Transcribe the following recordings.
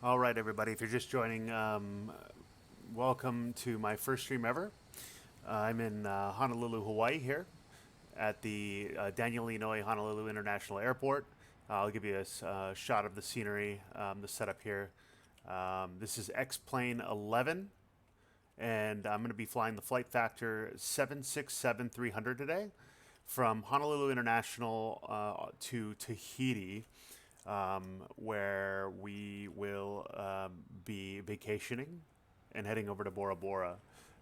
All right, everybody, if you're just joining, welcome to my first stream ever. I'm in Honolulu, Hawaii here at the Daniel Inouye Honolulu International Airport. I'll give you a shot of the scenery, the setup here. This is Xplane 11, and I'm going to be flying the flight factor 767-300 today from Honolulu International to Tahiti, where we will be vacationing and heading over to Bora Bora.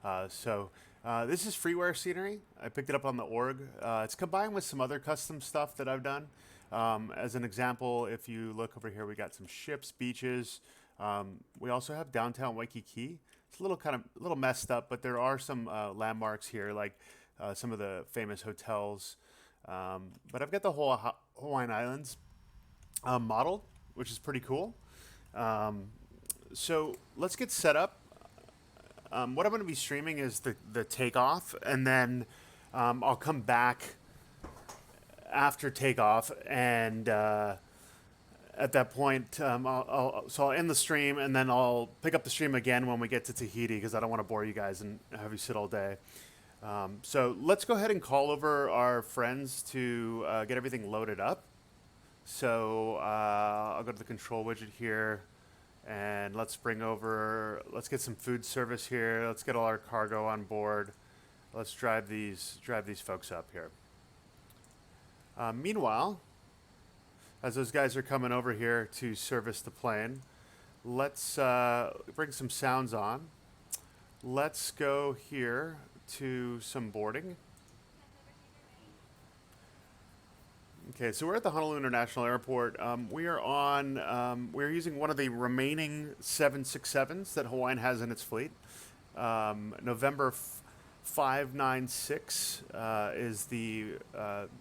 This is freeware scenery. I picked it up on the org. It's combined with some other custom stuff that I've done. As an example, if you look over here, we got some ships, beaches. We also have downtown Waikiki. It's a little messed up, but there are some landmarks here, like some of the famous hotels. But I've got the whole Hawaiian Islands modeled, which is pretty cool. So let's get set up. What I'm going to be streaming is the takeoff, and then I'll come back after takeoff, and at that point, I'll end the stream, and then I'll pick up the stream again when we get to Tahiti because I don't want to bore you guys and have you sit all day. So let's go ahead and call over our friends to get everything loaded up. So I'll go to the control widget here, and let's get some food service here. Let's get all our cargo on board. Let's drive these folks up here. Meanwhile, as those guys are coming over here to service the plane, let's bring some sounds on. Let's go here to some boarding. Okay, so we're at the Honolulu International Airport. We're using one of the remaining 767s that Hawaiian has in its fleet. November 596 is the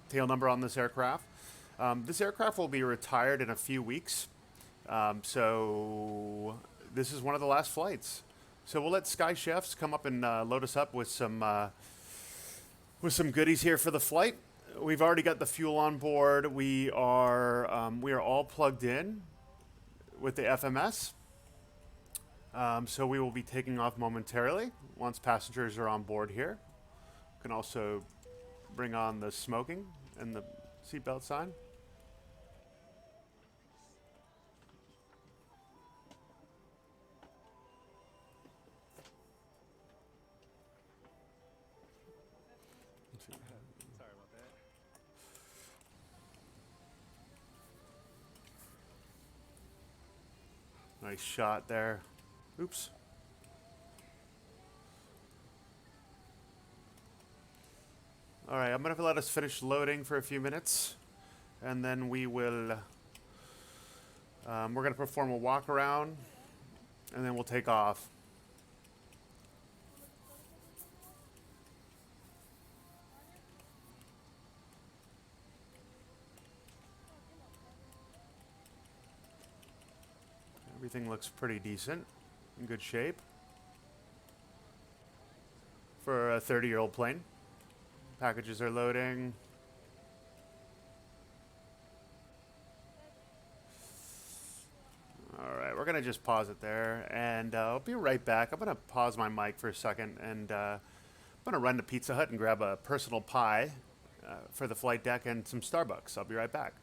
tail number on this aircraft. This aircraft will be retired in a few weeks. So this is one of the last flights. So we'll let Sky Chefs come up and load us up with some goodies here for the flight. We've already got the fuel on board. We are all plugged in with the FMS. So we will be taking off momentarily once passengers are on board here. You can also bring on the smoking and the seatbelt sign. Sorry about that. Nice shot there. Oops. All right, I'm going to let us finish loading for a few minutes, and then we're going to perform a walk around, and then we'll take off. Everything looks pretty decent, in good shape for a 30-year-old plane. Packages are loading. All right, we're gonna just pause it there, and I'll be right back. I'm gonna pause my mic for a second, and I'm gonna run to Pizza Hut and grab a personal pie for the flight deck and some Starbucks. I'll be right back.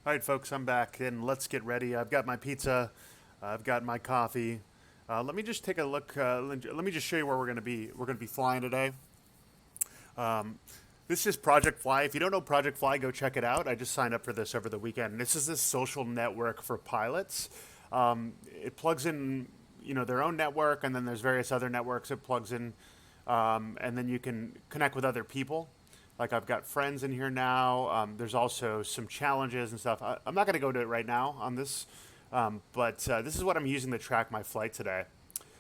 All right, folks, I'm back, and let's get ready. I've got my pizza. I've got my coffee. Let me just take a look. Let me just show you where we're going to be. We're going to be flying today. This is Project Fly. If you don't know Project Fly, go check it out. I just signed up for this over the weekend. This is this social network for pilots. It plugs in, their own network, and then there's various other networks it plugs in, and then you can connect with other people. Like I've got friends in here now. There's also some challenges and stuff. I'm not going to go to it right now on this, but this is what I'm using to track my flight today.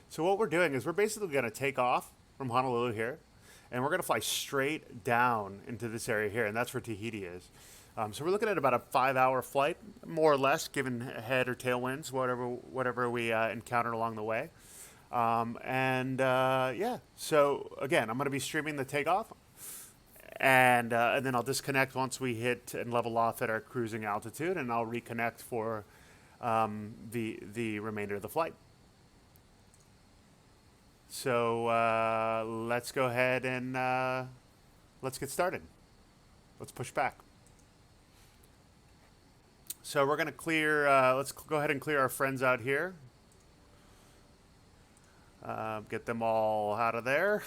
So what we're doing is we're basically going to take off from Honolulu here, and we're going to fly straight down into this area here, and that's where Tahiti is. So we're looking at about a 5-hour flight, more or less, given head or tailwinds, whatever we encounter along the way. Yeah, so again, I'm going to be streaming the takeoff, and then I'll disconnect once we hit and level off at our cruising altitude, and I'll reconnect for the remainder of the flight. So let's go ahead and let's get started. Let's push back. So we're going to clear, let's go ahead and clear our friends out here. Get them all out of there.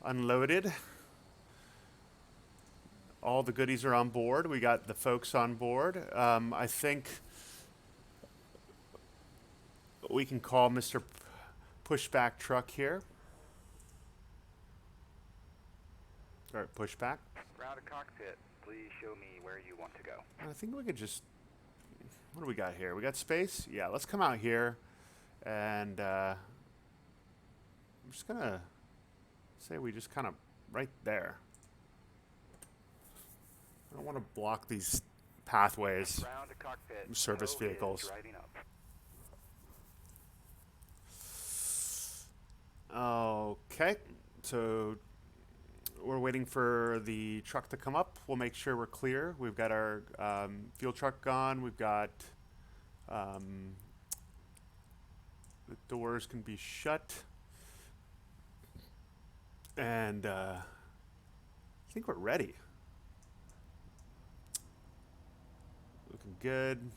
Unloaded. All the goodies are on board. We got the folks on board. I think we can call Mr. Pushback Truck here. All right, pushback. Ground to cockpit. Please show me where you want to go. I think we could just, what do we got here? We got space? Yeah, let's come out here, and I'm just going to say we just kind of right there. I don't want to block these pathways, Ground to cockpit. service vehicles. Driving up. Okay, so we're waiting for the truck to come up. We'll make sure we're clear. We've got our fuel truck gone. We've got the doors can be shut, and I think we're ready. Looking good.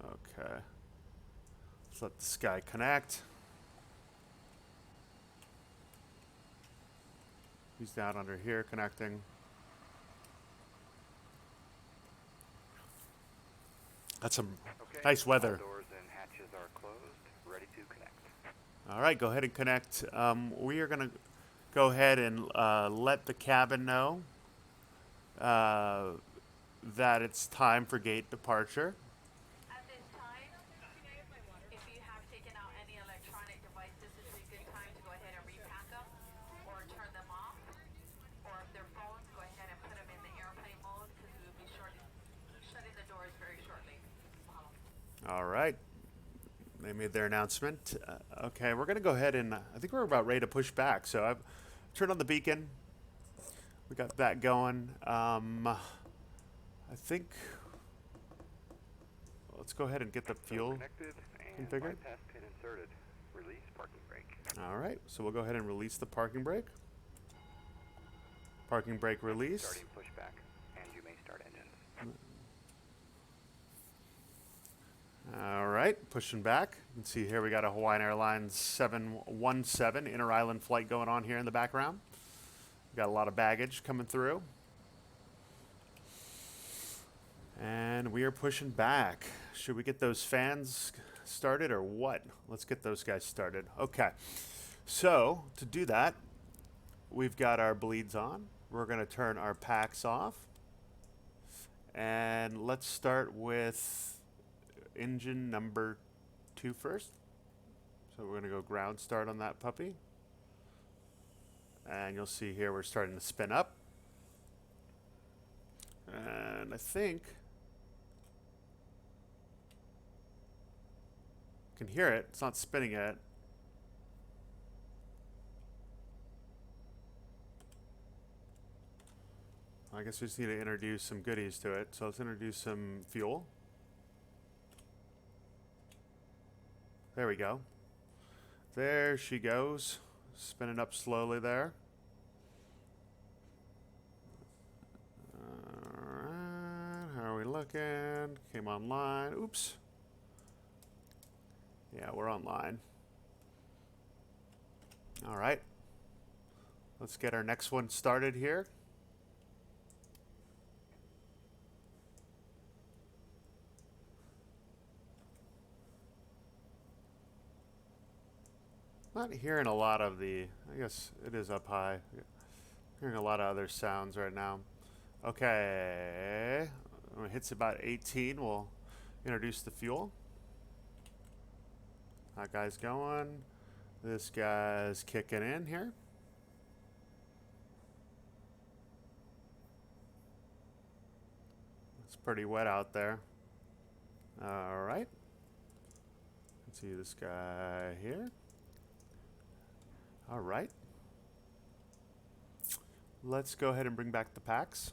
Okay. Let's let this guy connect. He's down under here connecting. That's some nice weather. All doors and hatches are closed. Ready to connect. All right, go ahead and connect. We are going to go ahead and let the cabin know that it's time for gate departure. At this time, if you have taken out any electronic device, this is a good time to go ahead and repack them or turn them off. Or if they're phones, go ahead and put them in the airplane mode because we will be shutting the doors very shortly. All right. They made their announcement. Okay, we're going to go ahead and I think we're about ready to push back. So I've turned on the beacon. We got that going. I think let's go ahead and get the fuel Connected and configured. bypass pin inserted. Release parking brake. All right, so we'll go ahead and release the parking brake. Parking brake release. Starting pushback, and you may start engines. All right, pushing back. You can see here we got a Hawaiian Airlines 717 inter-island flight going on here in the background. Got a lot of baggage coming through. And we are pushing back. Should we get those fans started or what? Let's get those guys started. Okay, so to do that, we've got our bleeds on. We're going to turn our packs off. And let's start with engine number 2 first. So we're going to go ground start on that puppy. And you'll see here we're starting to spin up. And I think you can hear it. It's not spinning yet. I guess we just need to introduce some goodies to it. So let's introduce some fuel. There we go. There she goes. Spinning up slowly there. we looking? Came online. Oops. Yeah, we're online. All right. Let's get our next one started here. Not hearing a lot of the, I guess it is up high. Hearing a lot of other sounds right now. Okay. When it hits about 18, we'll introduce the fuel. That guy's going. This guy's kicking in here. It's pretty wet out there. All right. Let's see this guy here. All right. Let's go ahead and bring back the packs.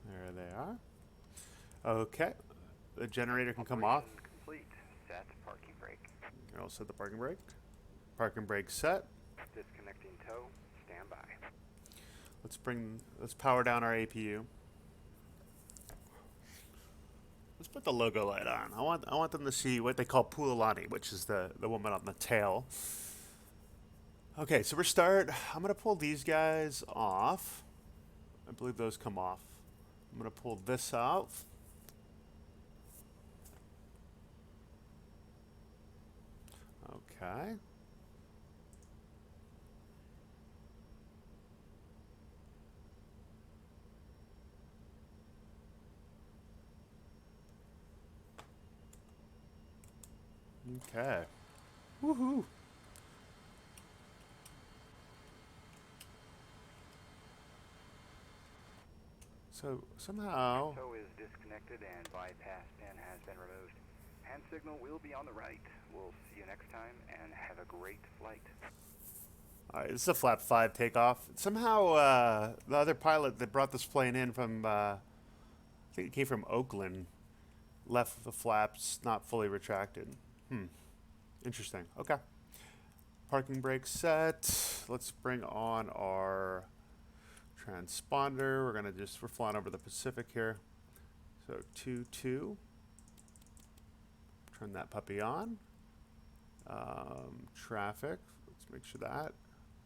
There they are. Okay. The generator can come off. Complete. Set parking brake. I'll set the parking brake. Parking brake set. Disconnecting tow. Stand by. Let's power down our APU. Let's put the logo light on. I want them to see what they call Pualani, which is the woman on the tail. Okay, so I'm gonna pull these guys off. I believe those come off. I'm gonna pull this out. Okay. Okay. Woohoo. So somehow Tow is disconnected and bypass pin has been removed. Hand signal will be on the right. We'll see you next time and have a great flight. all right, this is a flap 5 takeoff. Somehow the other pilot that brought this plane in from I think it came from Oakland left the flaps not fully retracted. Interesting. Okay. Parking brake set. Let's bring on our transponder. We're flying over the Pacific here. So 2-2. Turn that puppy on. Traffic. Let's make sure that.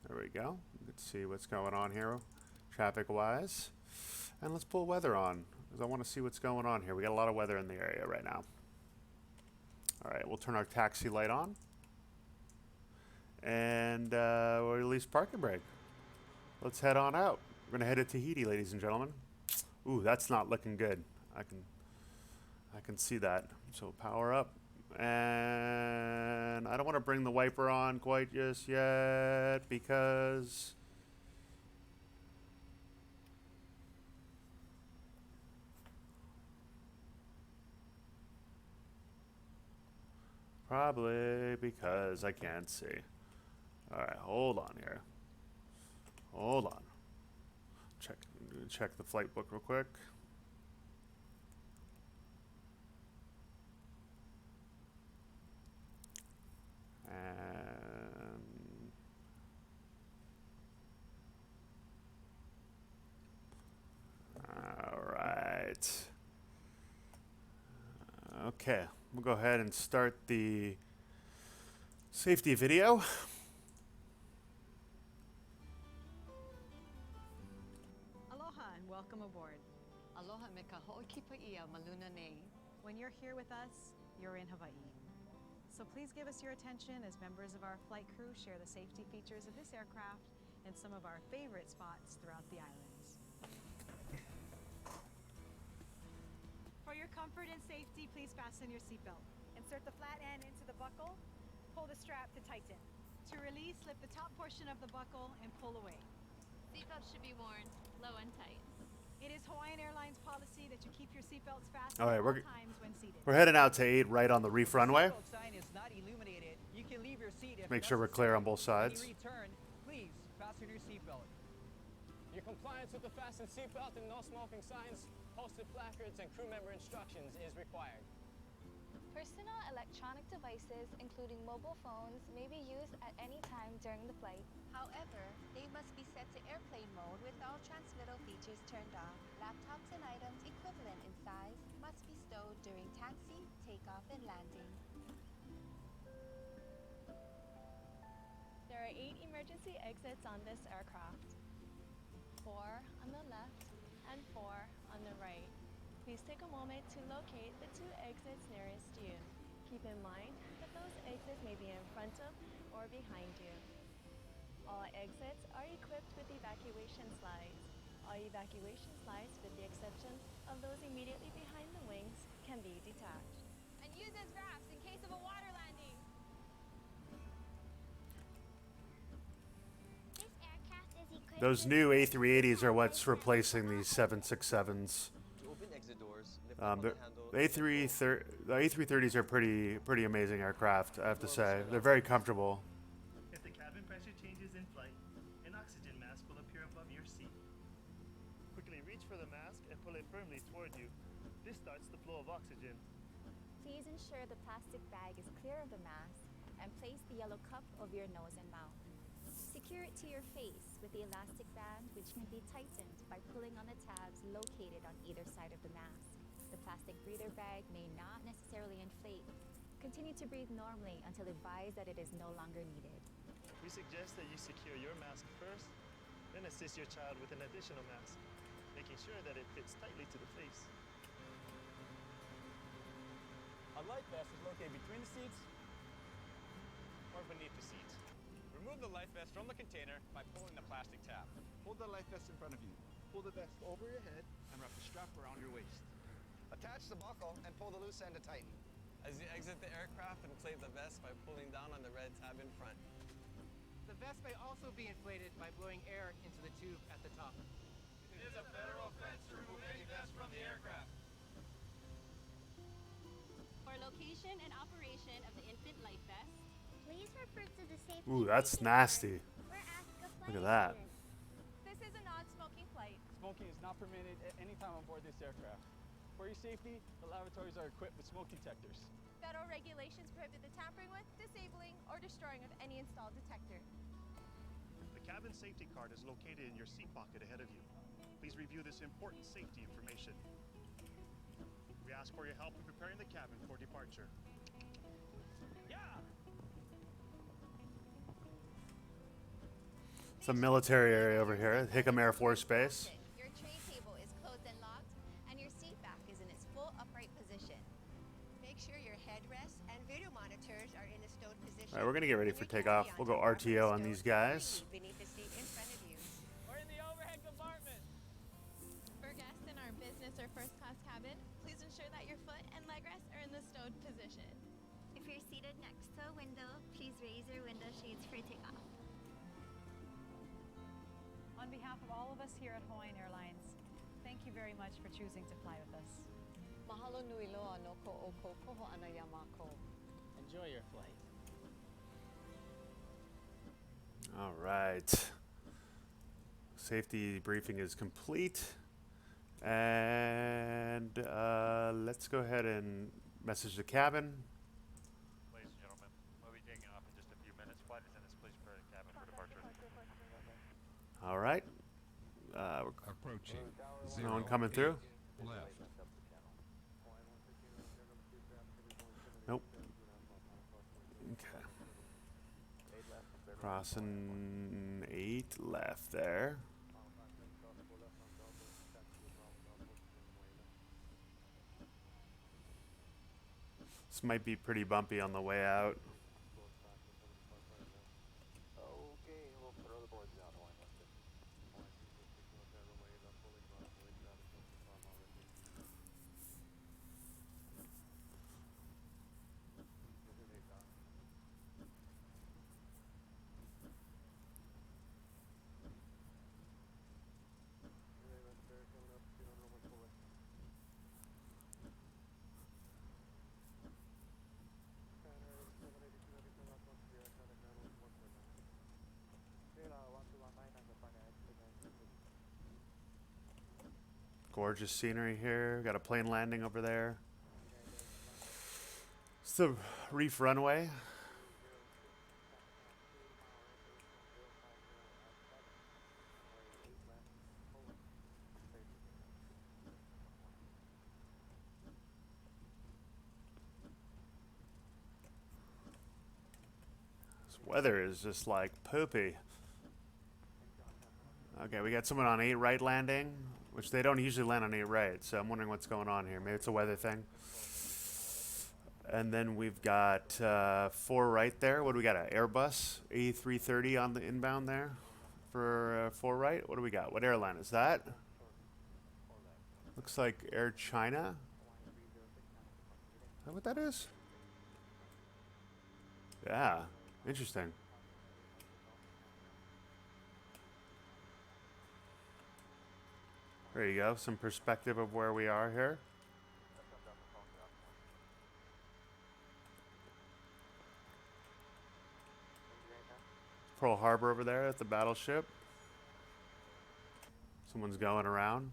There we go. Let's see what's going on here traffic wise. And let's pull weather on because I want to see what's going on here. We got a lot of weather in the area right now. All right, we'll turn our taxi light on. And we'll release parking brake. Let's head on out. We're gonna head to Tahiti, ladies and gentlemen. Ooh, that's not looking good. I can see that. So power up. And I don't want to bring the wiper on quite just yet because probably because I can't see. All right, hold on here. Hold on. Check the flight book real quick. And all right. Okay, we'll go ahead and start the safety video. Aloha and welcome aboard. Aloha me ka hoʻokipa ʻia ma luna nei. When you're here with us, you're in Hawaii. So please give us your attention as members of our flight crew share the safety features of this aircraft and some of our favorite spots throughout the islands. For your comfort and safety, please fasten your seatbelt. Insert the flat end into the buckle, pull the strap to tighten. To release, lift the top portion of the buckle and pull away. Seatbelts should be worn low and tight. It is Hawaiian Airlines policy that you keep your seatbelts fastened All right, at all times when seated. We're heading out to 8 right on the reef runway. Sign is not illuminated. You can leave your seat if Make sure we're clear on both sides. When you return, please fasten your seatbelt. Your compliance with the fasten seatbelt and no smoking signs, posted placards, and crew member instructions is required. Personal electronic devices, including mobile phones, may be used at any time during the flight. However, they must be set to airplane mode with all transmittal features turned off. Laptops and items equivalent in size must be stowed during taxi, takeoff, and landing. There are 8 emergency exits on this aircraft. 4 on the left and 4 on the right. Please take a moment to locate the 2 exits nearest you. Keep in mind that those exits may be in front of or behind you. All exits are equipped with evacuation slides. All evacuation slides, with the exception of those immediately behind the wings, can be detached. And use as rafts in case of a water landing. This aircraft is equipped Those with new a A380s are what's replacing these 767s. To open exit doors, lift up on the handle. The A330s are pretty amazing aircraft, I have to say. They're very comfortable. If the cabin pressure changes in flight, an oxygen mask will appear above your seat. Quickly reach for the mask and pull it firmly toward you. This starts the flow of oxygen. Please ensure the plastic bag is clear of the mask and place the yellow cup over your nose and mouth. Secure it to your face with the elastic band, which can be tightened by pulling on the tabs located on either side of the mask. The plastic breather bag may not necessarily inflate. Continue to breathe normally until advised that it is no longer needed. We suggest that you secure your mask first, then assist your child with an additional mask, making sure that it fits tightly to the face. A life vest is located between the seats or beneath the seats. Remove the life vest from the container by pulling the plastic tab. Hold the life vest in front of you. Pull the vest over your head and wrap the strap around your waist. Attach the buckle and pull the loose end to tighten. As you exit the aircraft, inflate the vest by pulling down on the red tab in front. The vest may also be inflated by blowing air into the tube at the top. It is a federal offense to remove any vest from the aircraft. For location and operation of the infant life vest, Please refer to the safety. Ooh, that's nasty. Look at that. this is a non-smoking flight. Smoking is not permitted at any time on board this aircraft. For your safety, the lavatories are equipped with smoke detectors. Federal regulations prohibit the tampering with, disabling, or destroying of any installed detector. The cabin safety card is located in your seat pocket ahead of you. Please review this important safety information. We ask for your help in preparing the cabin for departure. It's a military area over here, Hickam Air Force Base. Your tray table is closed and locked, and your seat back is in its full upright position. Make sure your headrest and video monitors are in a stowed position. All right, we're gonna get ready for takeoff. We'll go RTO on these guys. Beneath the seat in front of you. We're in the overhead compartment. For guests in our business or first class cabin, please ensure that your foot and leg rests are in the stowed position. If you're seated next to a window, please raise your window shades for takeoff. On behalf of all of us here at Hawaiian Airlines, thank you very much for choosing to fly with us. Mahalo nui loa no ko o ko koho ana ia mākou. Enjoy your flight. All right. Safety briefing is complete. And let's go ahead and message the cabin. Ladies and gentlemen, we'll be taking off in just a few minutes. Flight attendants, please prepare the cabin for departure. All right. Approaching. No one coming through? Left. Nope. Okay. Crossing 8 left there. This might be pretty bumpy on the way out. Okay, we'll throw the boards down. Gorgeous scenery here. Got a plane landing over there. It's the reef runway. This weather is just like poopy. Okay, we got someone on 8 right landing, which they don't usually land on 8 right, so I'm wondering what's going on here. Maybe it's a weather thing. And then we've got 4 right there. What do we got? An Airbus A330 on the inbound there for 4 right. What do we got? What airline is that? Looks like Air China. Is that what that is? Yeah, interesting. There you go. Some perspective of where we are here. Pearl Harbor over there at the battleship. Someone's going around.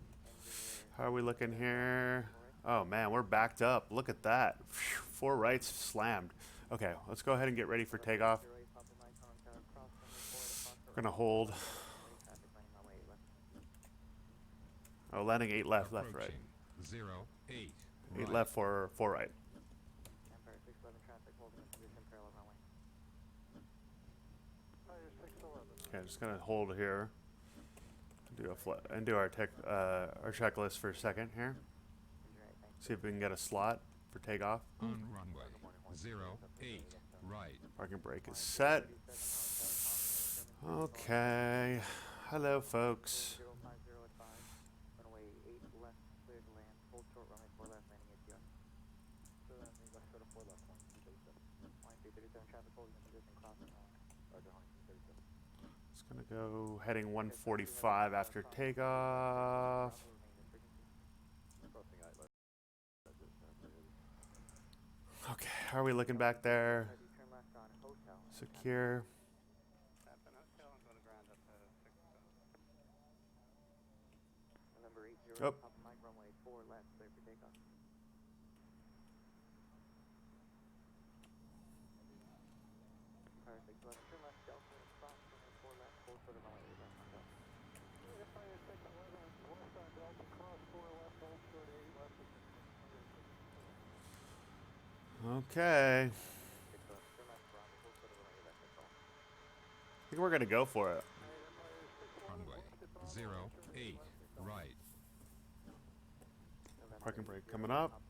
How are we looking here? Oh man, we're backed up. Look at that. 4 rights slammed. Okay, let's go ahead and get ready for takeoff. We're gonna hold. Oh, landing 8 left, left, right. 08. 8 left, 4 right. Okay, just gonna hold here. Do our checklist for a second here. See if we can get a slot for takeoff. On runway 08 right. Parking brake is set. Okay. Hello, folks. It's gonna go heading 145 after takeoff. Okay, how are we looking back there? Secure. Oh. Okay. I think we're gonna go for it. Runway 08 right. Parking brake coming up.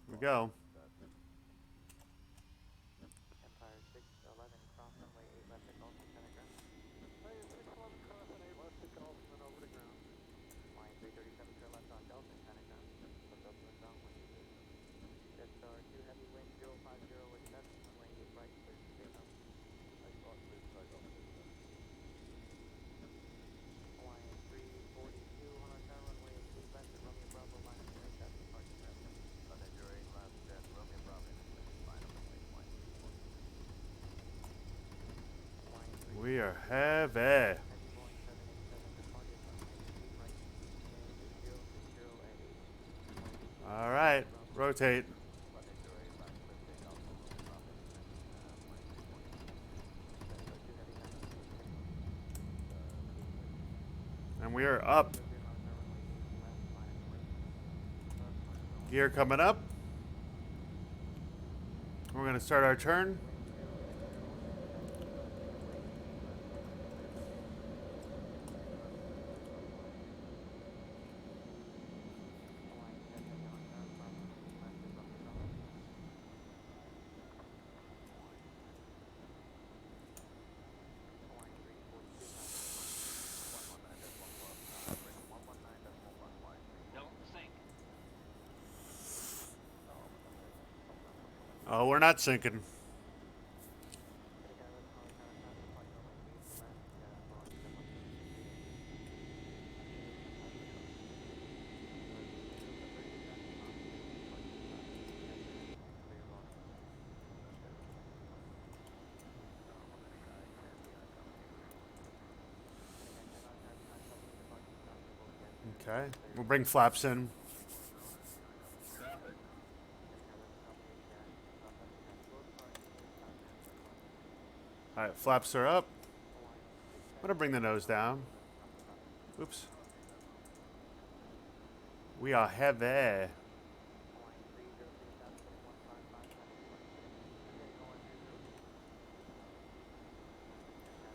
Here we go. We are heavy. All right, rotate. And we are up. Gear coming up. We're going to start our turn. Oh, we're not sinking. Okay, we'll bring flaps in. Alright, flaps are up. I'm gonna bring the nose down. Oops. We are heavy.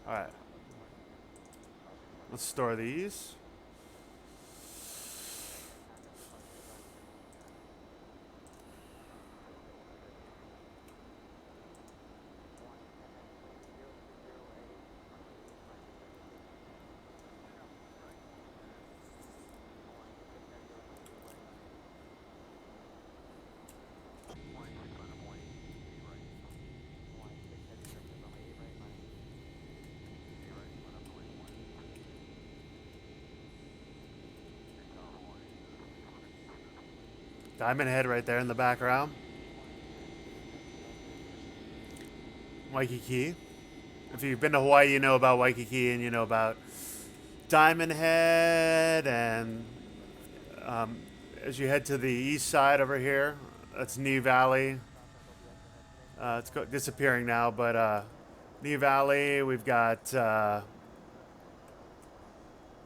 Alright. Let's store these. Diamond Head right there in the background. Waikiki. If you've been to Hawaii, you know about Waikiki and you know about Diamond Head. And as you head to the east side over here, that's Knee Valley. It's disappearing now, but Knee Valley, we've got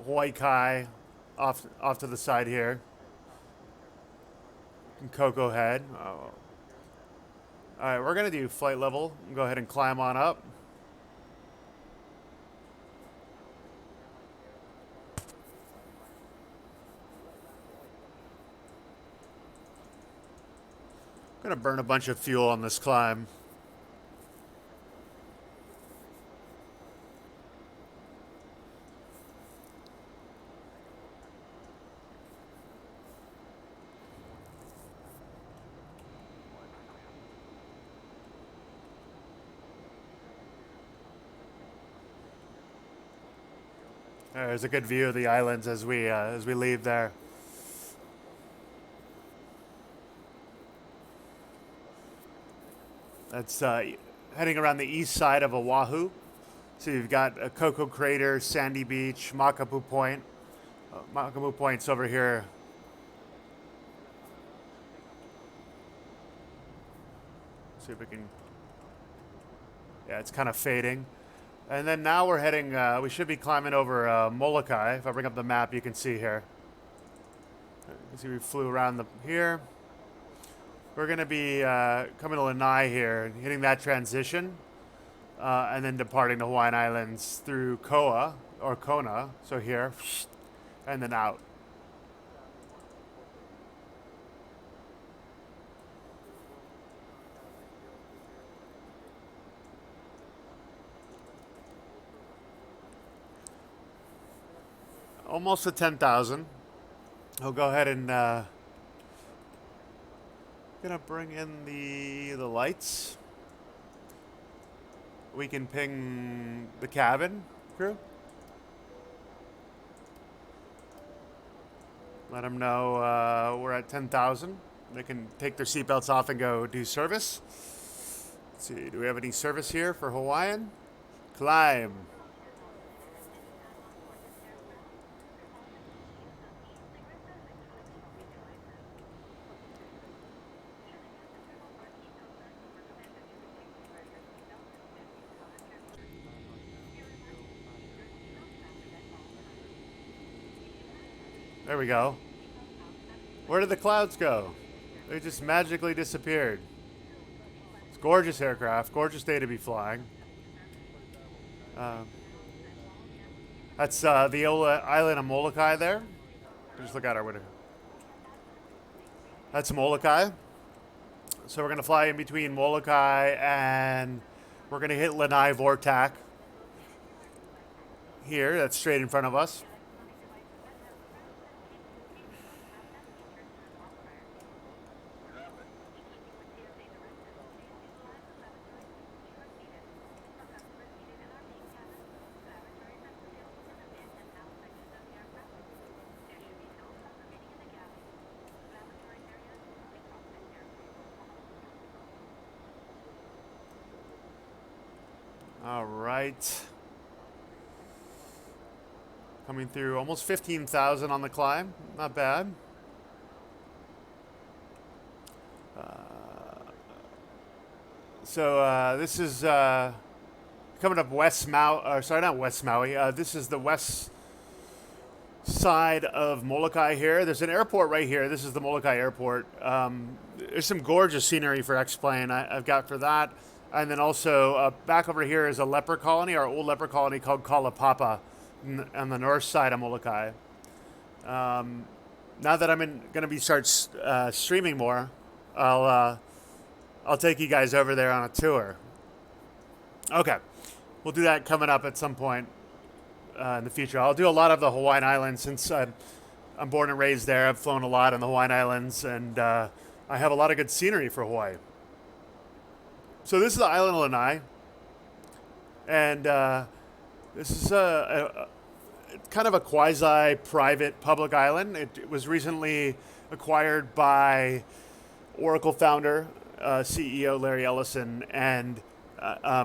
Hawaii Kai off to the side here. And Cocoa Head. Oh. Alright, we're going to do flight level. Go ahead and climb on up. I'm going to burn a bunch of fuel on this climb. There's a good view of the islands as we leave there. That's heading around the east side of Oahu. So you've got a Cocoa Crater, Sandy Beach, Makapu Point. Makapu Point's over here. See if we can. Yeah, it's kind of fading. And then now we're heading, we should be climbing over Molokai. If I bring up the map, you can see here. You see we flew around here. We're going to be coming to Lanai here, hitting that transition, and then departing the Hawaiian Islands through Koa, or Kona, so here, and then out. Almost to 10,000. I'll go ahead and gonna bring in the lights. We can ping the cabin crew. Let them know we're at 10,000. They can take their seatbelts off and go do service. Let's see, do we have any service here for Hawaiian? Climb. There we go. Where did the clouds go? They just magically disappeared. It's a gorgeous aircraft, gorgeous day to be flying. That's the island of Molokai there. Just look out our window. That's Molokai. So we're going to fly in between Molokai and we're going to hit Lanai Vortac. Here, that's straight in front of us. All right. Coming through almost 15,000 on the climb. Not bad. So this is coming up West Maui. Sorry, not West Maui. This is the west side of Molokai here. There's an airport right here. This is the Molokai airport. There's some gorgeous scenery for Xplane I've got for that. And then also back over here is a leper colony, our old leper colony called Kalapapa on the north side of Molokai. Now that I'm going to start streaming more, I'll take you guys over there on a tour. Okay, we'll do that coming up at some point in the future. I'll do a lot of the Hawaiian Islands since I'm born and raised there. I've flown a lot on the Hawaiian Islands, and I have a lot of good scenery for Hawaii. So this is the island of Lanai, and this is kind of a quasi-private public island. It was recently acquired by Oracle founder, CEO Larry Ellison, and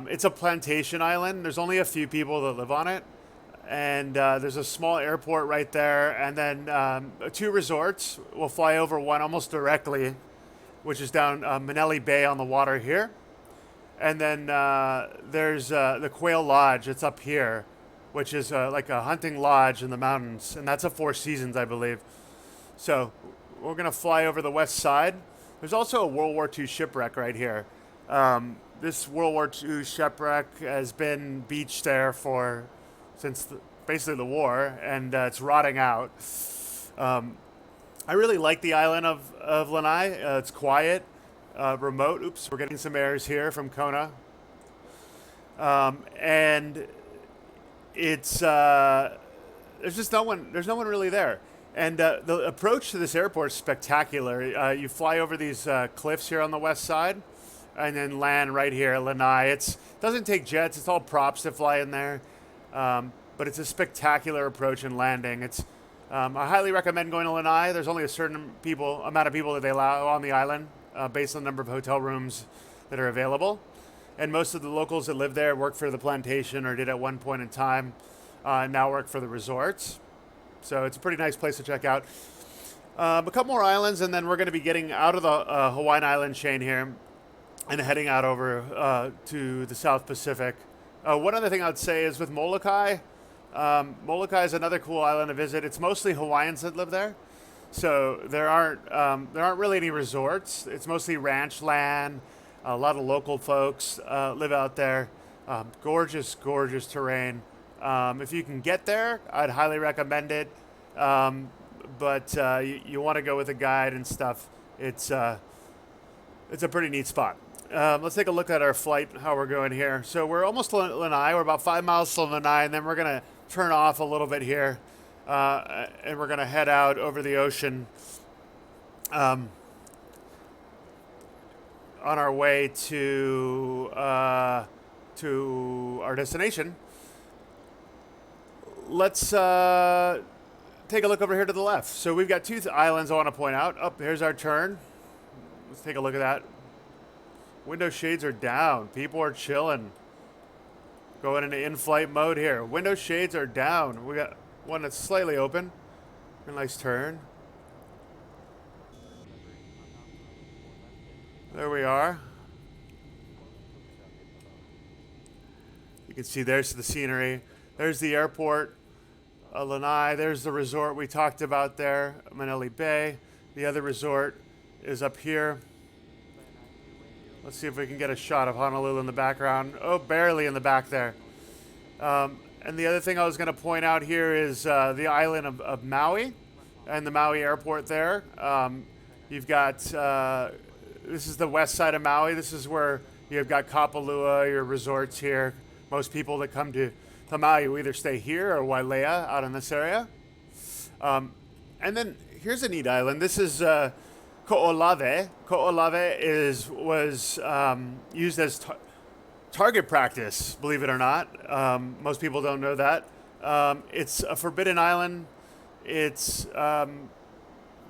it's a plantation island. There's only a few people that live on it, and there's a small airport right there, and then 2 resorts. We'll fly over one almost directly, which is down Manele Bay on the water here. And then there's the Quail Lodge. It's up here, which is like a hunting lodge in the mountains. And that's a 4 Seasons, I believe. So we're going to fly over the west side. There's also a World War II shipwreck right here. This World War II shipwreck has been beached there since basically the war, and it's rotting out. I really like the island of Lanai. It's quiet. Remote. Oops, we're getting some airs here from Kona. And it's there's just no one. There's no one really there. And the approach to this airport is spectacular. You fly over these cliffs here on the west side, and then land right here at Lanai. It doesn't take jets. It's all props to fly in there. But it's a spectacular approach and landing. I highly recommend going to Lanai. There's only a certain amount of people that they allow on the island. Based on the number of hotel rooms that are available. And most of the locals that live there work for the plantation or did at one point in time, now work for the resorts. So it's a pretty nice place to check out. A couple more islands, and then we're going to be getting out of the Hawaiian island chain here and heading out over to the South Pacific. One other thing I'd say is with Molokai. Molokai is another cool island to visit. It's mostly Hawaiians that live there. So there aren't really any resorts. It's mostly ranch land. A lot of local folks live out there. Gorgeous, gorgeous terrain. If you can get there, I'd highly recommend it. But you want to go with a guide and stuff. It's a pretty neat spot. Let's take a look at our flight, how we're going here. So we're almost to Lanai. We're about 5 miles to Lanai, and then we're going to turn off a little bit here. And we're going to head out over the ocean on our way to our destination. Let's take a look over here to the left. So we've got 2 islands I want to point out. Here's our turn. Let's take a look at that. Window shades are down. People are chilling. Going into in-flight mode here. Window shades are down. We got one that's slightly open. A nice turn. There we are. You can see there's the scenery. There's the airport, Lanai. There's the resort we talked about there, Manele Bay. The other resort is up here. Let's see if we can get a shot of Honolulu in the background. Oh, barely in the back there. And the other thing I was going to point out here is the island of Maui and the Maui airport there. You've got, this is the west side of Maui. This is where you've got Kapalua, your resorts here. Most people that come to Maui will either stay here or Wailea out in this area. And then here's a neat island. This is Ko'olave. Ko'olave was used as target practice, believe it or not. Most people don't know that. It's a forbidden island. It's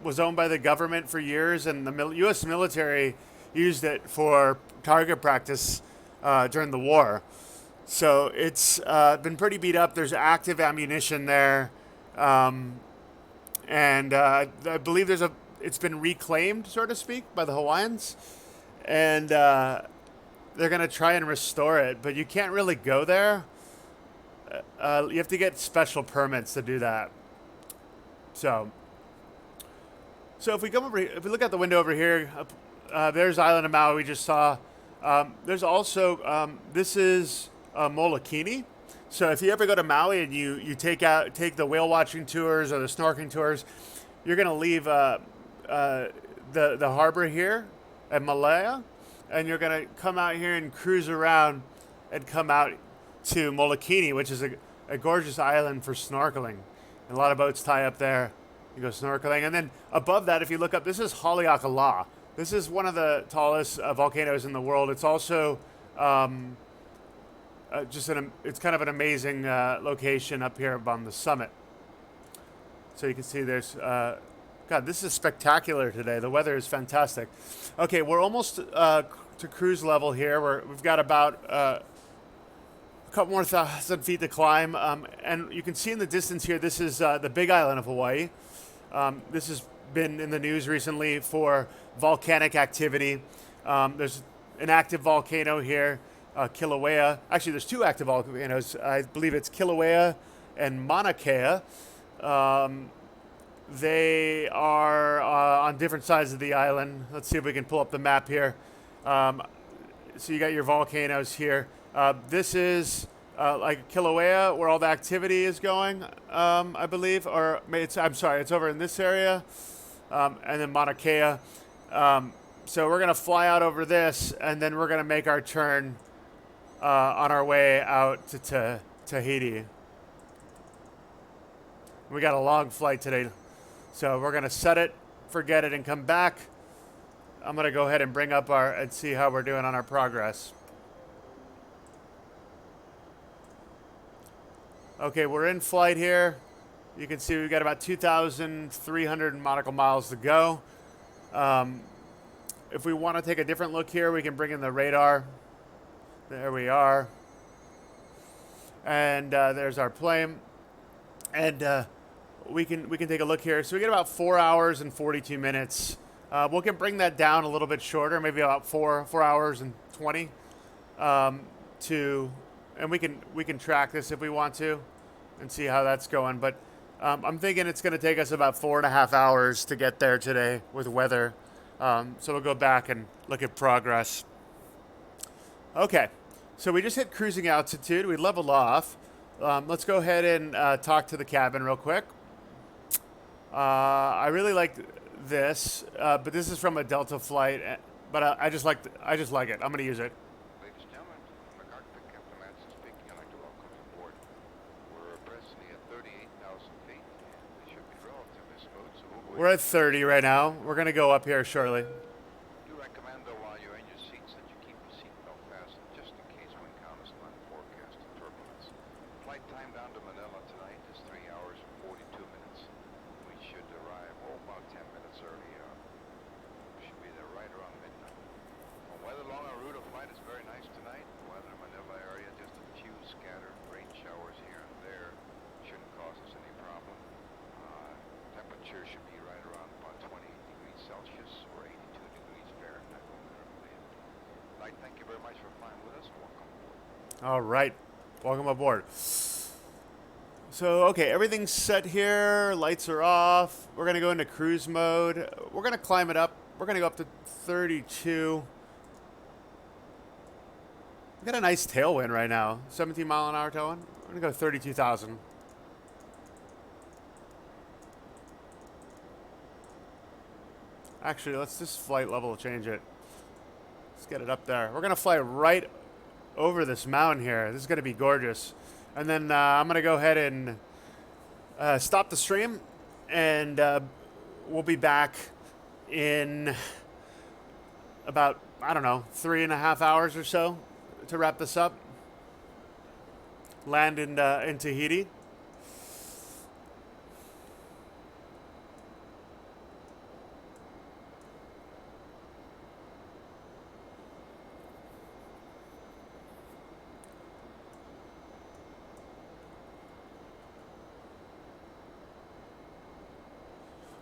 was owned by the government for years, and the U.S. military used it for target practice during the war. So it's been pretty beat up. There's active ammunition there. And I believe it's been reclaimed, so to speak, by the Hawaiians, and they're gonna try and restore it, but you can't really go there. You have to get special permits to do that. So if we come over, if we look out the window over here, there's Island of Maui we just saw. There's also this is Molokini. So if you ever go to Maui and you take the whale watching tours or the snorkeling tours, you're gonna leave the harbor here at Malaya, and you're gonna come out here and cruise around and come out to Molokini, which is a gorgeous island for snorkeling. And a lot of boats tie up there. You go snorkeling, and then above that, if you look up, this is Haleakala. This is one of the tallest volcanoes in the world. It's also it's kind of an amazing location up here on the summit. So you can see there's, God, this is spectacular today. The weather is fantastic. Okay, we're almost to cruise level here. We've got about a couple more 1,000 feet to climb. And you can see in the distance here, this is the Big Island of Hawaii. This has been in the news recently for volcanic activity. There's an active volcano here. Kilauea. Actually, there's two active volcanoes. I believe it's Kilauea and Mauna Kea. They are on different sides of the island. Let's see if we can pull up the map here. So you got your volcanoes here. This is like Kilauea, where all the activity is going, I believe. Or I'm sorry, it's over in this area. And then Mauna Kea. So we're going to fly out over this, and then we're going to make our turn on our way out to Tahiti. We got a long flight today, so we're gonna set it, forget it, and come back. I'm gonna go ahead and bring up and see how we're doing on our progress. Okay, we're in flight here. You can see we've got about 2,300 nautical miles to go. If we want to take a different look here, we can bring in the radar. There we are. And there's our plane. And we can take a look here. So we get about 4 hours and 42 minutes. We can bring that down a little bit shorter, maybe about 4 hours and 20. And we can track this if we want to and see how that's going. But I'm thinking it's going to take us about 4.5 hours to get there today with weather. So we'll go back and look at progress. Okay, so we just hit cruising altitude. We leveled off. Let's go ahead and talk to the cabin real quick. I really like this, but this is from a Delta flight. But I just like it. I'm going to use it. Ladies and gentlemen, I'm the cockpit, Captain Madison speaking. I'd like to welcome you aboard. We're presently at 38,000 feet, and we should be relatively smooth. So we're at 30 right now. We're going to go up here shortly. Do recommend, though, while you're in your seats, that you keep the seatbelt fastened, just in case we encounter some unforecasted turbulence. Flight time down to Manila tonight is 3 hours and 42 minutes. We should arrive about 10 minutes early. We should be there right around midnight. The weather along our route of flight is very nice tonight. The weather in Manila area, just a few scattered rain showers here and there, shouldn't cause us any problem. Temperature should be right around about 28 degrees Celsius or 82 degrees Fahrenheit when we land. I'd like to thank you very much for flying with us. Welcome aboard. All right, welcome aboard. So, okay, everything's set here. Lights are off. We're going to go into cruise mode. We're going to climb it up. We're going to go up to 32. We got a nice tailwind right now. 17-mile-an-hour tailwind. We're going to go 32,000. Actually, let's just flight level change it. Let's get it up there. We're going to fly right over this mountain here. This is going to be gorgeous. And then I'm going to go ahead and stop the stream, and we'll be back in about, I don't know, 3.5 hours or so to wrap this up. Land in Tahiti.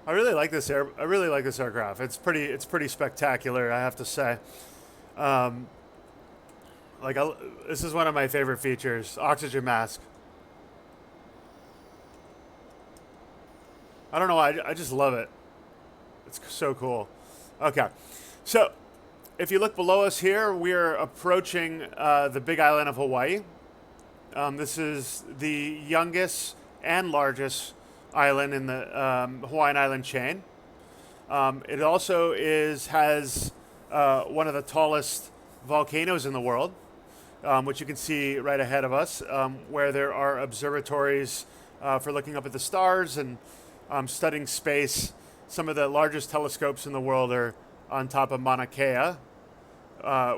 I really like this aircraft. It's pretty spectacular, I have to say. This is one of my favorite features, oxygen mask. I don't know why, I just love it. It's so cool. Okay, so if you look below us here, we're approaching the Big Island of Hawaii. This is the youngest and largest island in the Hawaiian island chain. It also has one of the tallest volcanoes in the world, which you can see right ahead of us, where there are observatories for looking up at the stars and studying space. Some of the largest telescopes in the world are on top of Mauna Kea,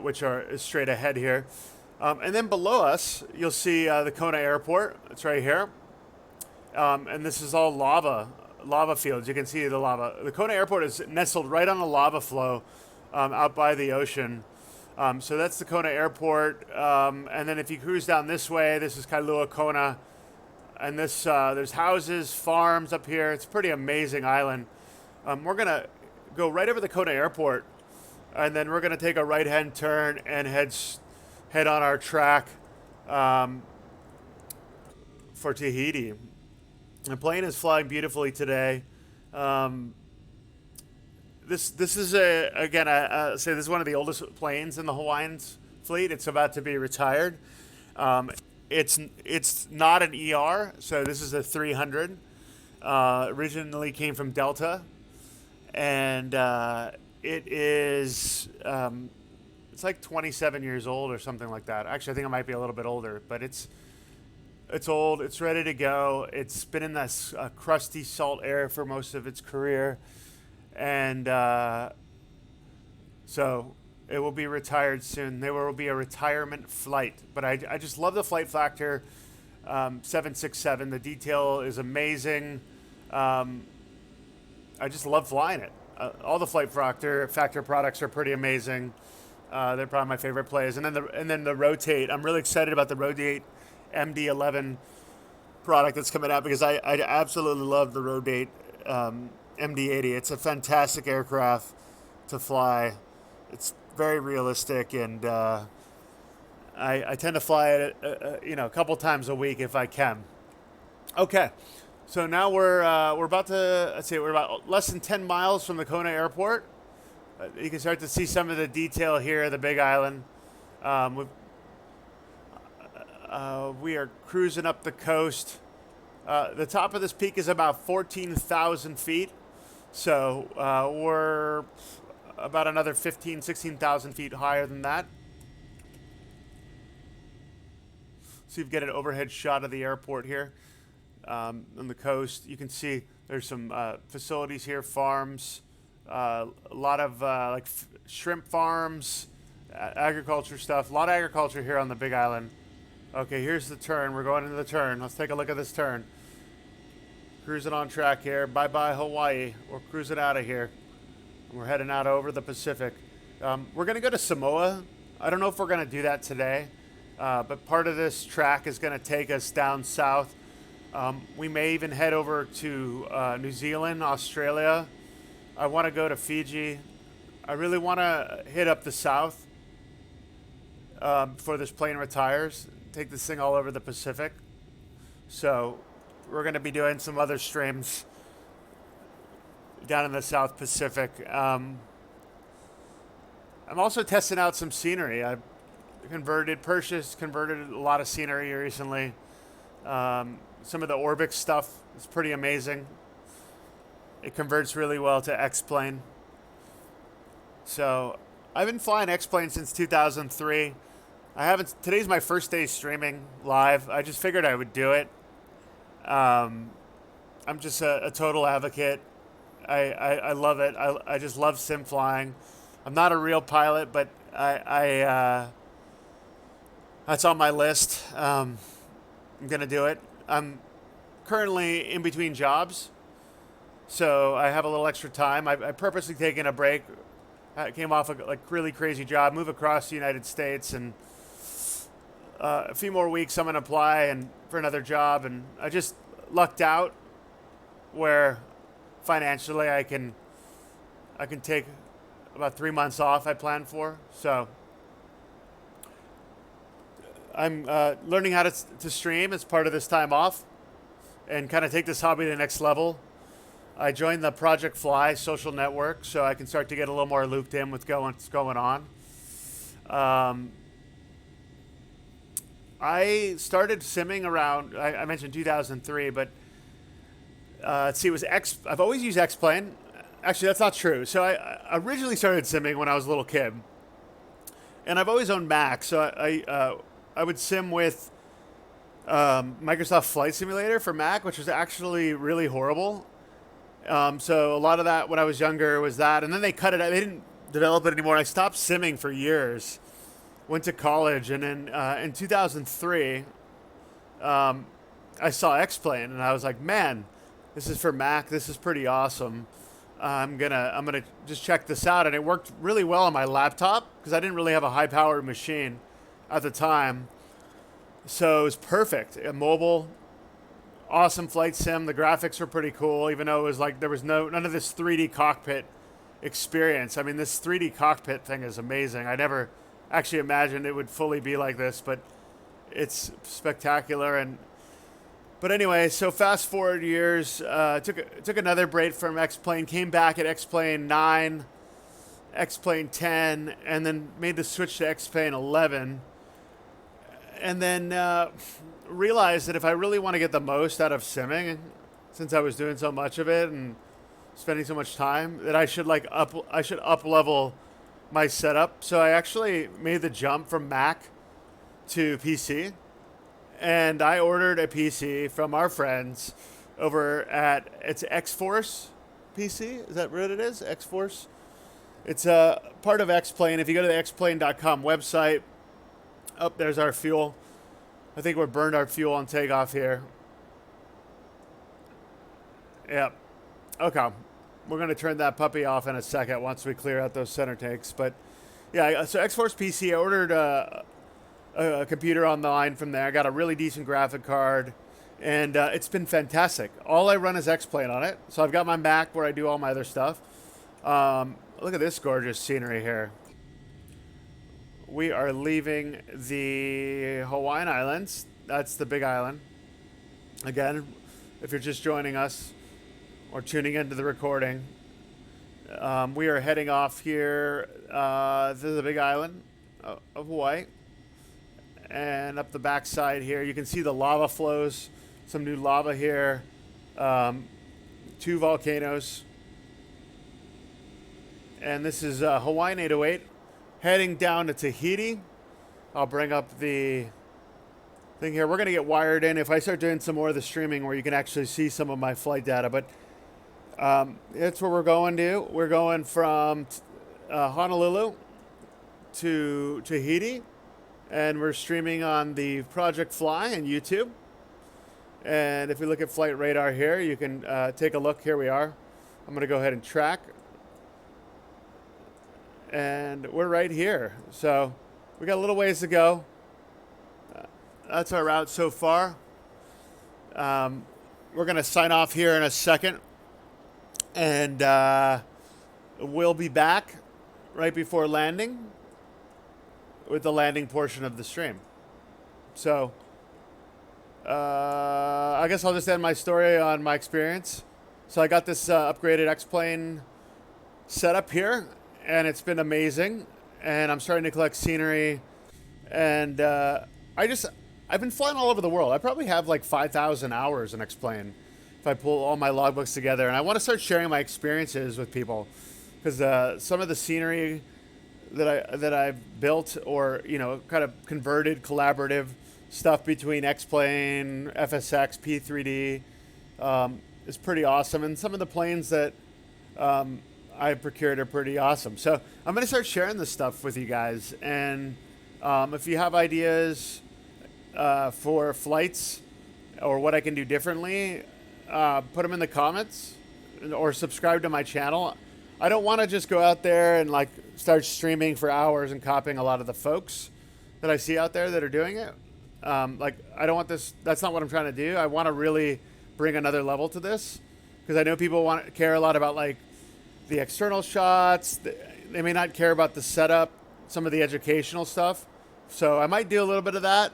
which is straight ahead here. And then below us, you'll see the Kona Airport. It's right here. And this is all lava fields. You can see the lava. The Kona Airport is nestled right on a lava flow out by the ocean. So that's the Kona Airport. And then if you cruise down this way, this is Kailua Kona. And there's houses, farms up here. It's a pretty amazing island. We're going to go right over the Kona Airport, and then we're going to take a right-hand turn and head on our track for Tahiti. The plane is flying beautifully today. This is this is one of the oldest planes in the Hawaiian fleet. It's about to be retired. It's not an ER, so this is a 300. Originally came from Delta, and it is it's like 27 years old or something like that. Actually, I think it might be a little bit older, but it's old. It's ready to go. It's been in this crusty salt air for most of its career, and so it will be retired soon. There will be a retirement flight, but I just love the flight factor. 767. The detail is amazing. I just love flying it. All the flight factor products are pretty amazing. They're probably my favorite plays. And then the Rotate. I'm really excited about the Rotate MD-11 product that's coming out because I absolutely love the Rotate MD-80. It's a fantastic aircraft to fly. It's very realistic, and I tend to fly it a couple times a week if I can. Okay, so now we're about less than 10 miles from the Kona Airport. You can start to see some of the detail here of the Big Island. We are cruising up the coast. The top of this peak is about 14,000 feet. So we're about another 16,000 feet higher than that. So you get an overhead shot of the airport here on the coast. You can see there's some facilities here, farms, a lot of shrimp farms, agriculture stuff. A lot of agriculture here on the Big Island. Okay, here's the turn. We're going into the turn. Let's take a look at this turn. Cruising on track here. Bye-bye, Hawaii. We're cruising out of here. We're heading out over the Pacific. We're going to go to Samoa. I don't know if we're going to do that today, but part of this track is going to take us down south. We may even head over to New Zealand, Australia. I want to go to Fiji. I really want to hit up the south before this plane retires. Take this thing all over the Pacific. So we're going to be doing some other streams down in the South Pacific. I'm also testing out some scenery. I've converted a lot of scenery recently. Some of the Orbix stuff is pretty amazing. It converts really well to Xplane. So I've been flying Xplane since 2003. Today's my first day streaming live. I just figured I would do it. I'm just a total advocate. I love it. I just love sim flying. I'm not a real pilot, but that's on my list. I'm going to do it. I'm currently in between jobs, so I have a little extra time. I purposely taken a break. I came off a really crazy job, move across the United States, and a few more weeks I'm going to apply for another job, and I just lucked out where financially I can take about 3 months off. I plan for, so I'm learning how to stream as part of this time off, and kind of take this hobby to the next level. I joined the Project Fly social network, so I can start to get a little more looped in with what's going on. I started simming around, I mentioned 2003, but let's see, I've always used Xplane. Actually, that's not true. So I originally started simming when I was a little kid, and I've always owned Mac, so I would sim with Microsoft Flight Simulator for Mac, which was actually really horrible. So a lot of that when I was younger was that, and then they cut it out. They didn't develop it anymore. I stopped simming for years. Went to college, and then in 2003, I saw Xplane, and I was like, man, this is for Mac. This is pretty awesome. I'm gonna just check this out, and it worked really well on my laptop because I didn't really have a high-powered machine at the time. So it was perfect. A mobile, awesome flight sim. The graphics were pretty cool, even though it was like there was none of this 3D cockpit experience. I mean, this 3D cockpit thing is amazing. I never actually imagined it would fully be like this, but it's spectacular. But anyway, so fast forward years, took another break from Xplane, came back at Xplane 9, Xplane 10, and then made the switch to Xplane 11. And then realized that if I really want to get the most out of simming, since I was doing so much of it and spending so much time, that I should up level my setup. So I actually made the jump from Mac to PC. And I ordered a PC from our friends over at, it's X-Force PC. Is that what it is? X-Force? It's a part of Xplane. If you go to the xplane.com website, there's our fuel. I think we burned our fuel on takeoff here. Yep. Okay. We're going to turn that puppy off in a second once we clear out those center tanks. But yeah, so X-Force PC, I ordered a computer online from there. I got a really decent graphic card, and it's been fantastic. All I run is Xplane on it. So I've got my Mac where I do all my other stuff. Look at this gorgeous scenery here. We are leaving the Hawaiian Islands. That's the big island. Again, if you're just joining us or tuning into the recording, we are heading off here to the big island of Hawaii. And up the backside here, you can see the lava flows. Some new lava here. 2 volcanoes. And this is Hawaiian 808. Heading down to Tahiti. I'll bring up the thing here. We're going to get wired in if I start doing some more of the streaming where you can actually see some of my flight data. But that's where we're going to. We're going from Honolulu to Tahiti. And we're streaming on the Project Fly and YouTube. And if we look at flight radar here, you can take a look. Here we are. I'm going to go ahead and track. And we're right here. So we got a little ways to go. That's our route so far. We're going to sign off here in a second. And we'll be back right before landing with the landing portion of the stream. So I guess I'll just end my story on my experience. So I got this upgraded Xplane set up here, and it's been amazing. And I'm starting to collect scenery. And I've been flying all over the world. I probably have like 5,000 hours in Xplane if I pull all my logbooks together. And I want to start sharing my experiences with people, because some of the scenery that I've built, or kind of converted collaborative stuff between Xplane, FSX, P3D is pretty awesome, and some of the planes that I procured are pretty awesome. So I'm going to start sharing this stuff with you guys, and if you have ideas for flights or what I can do differently, put them in the comments or subscribe to my channel. I don't want to just go out there and like start streaming for hours and copying a lot of the folks that I see out there that are doing it. I don't want this. That's not what I'm trying to do. I want to really bring another level to this, because I know people care a lot about like the external shots. They may not care about the setup, some of the educational stuff. So I might do a little bit of that,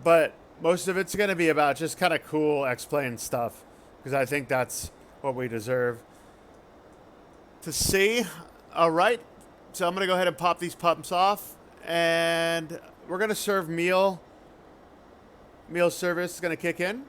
but most of it's going to be about just kind of cool Xplane stuff, because I think that's what we deserve to see. All right, so I'm going to go ahead and pop these pumps off, and we're going to serve meal. Meal service is going to kick in.